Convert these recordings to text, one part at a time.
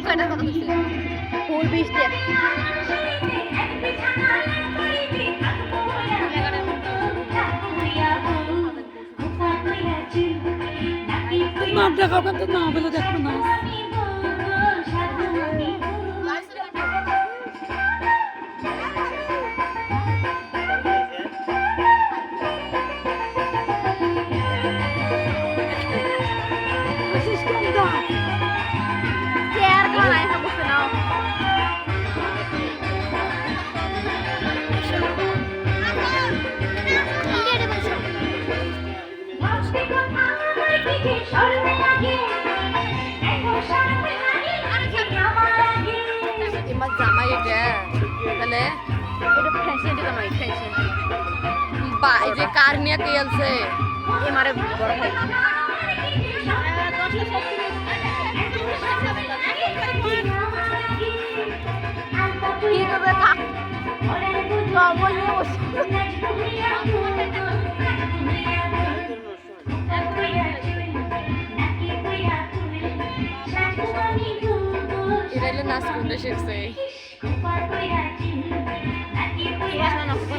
কয়টার কথা বলছি ফুল 20 টাকা নাম দেখাও কিন্তু না বলে দেখো না চেয়ার কোন নাই বসে নাও এবার জামাই এটা তাহলে এটা ফ্যাশন এটা নয় ফ্যাশন বা এই যে কার নিয়ে কে আছে এমারে বড় ভাই কি করবে কাক জঙ্গল নিয়ে বসে এটা নাচ করতে শিখছে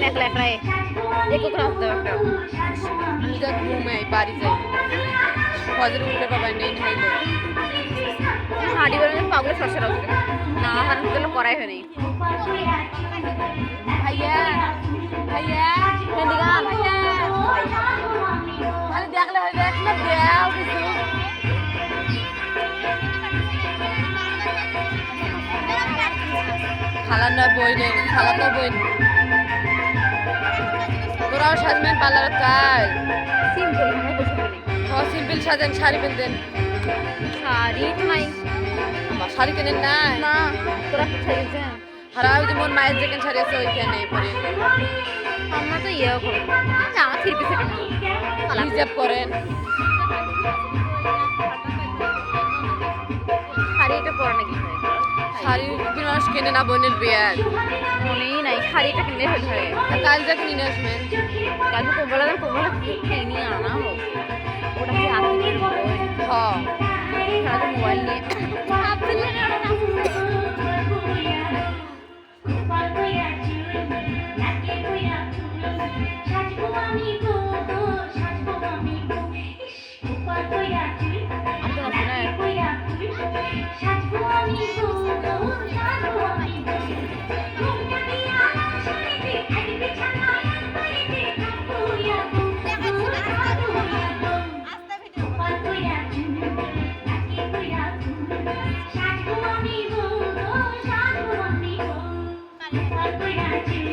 একলা একলাই একক রাখতে একটা আমি যা ঘুমাই বাড়ি যাই ফজর উঠে পাবাই নেই খাইলে হাঁড়ি বেরোলে পাগলে সরষে রাখবে না আমার তো করাই হয়নি ভাইয়া ভাইয়া হেন্দিগা ভাইয়া খালি দেখলে হয়ে দেখ না দেও কিছু খালার নয় বই নেই খালার নয় বই তোরাও সাজবেন পার্লারের কাজ সিম্পল সিম্পল সাজেন শাড়ি কিনতেন শাড়ি নাই আমার শাড়ি কেনেন নাই না তোরা কি শাড়ি কিনছেন হারাও যেমন মায়ের যেখানে শাড়ি আছে ওইখানে পরে আমরা তো ইয়ে করি জামা থ্রি পিস হিজাব করেন শাড়ি এটা পরে নাকি শাড়ি কি মানুষ কেনে না বোনের বিয়ার মনেই নাই শাড়িটা কিনে ফেল হয় কাল যা কিনে আসবেন কাল কোমলা কিনে আনা হোক ওটা কি আপনি হ্যাঁ সারা মোবাইল নিয়ে I'm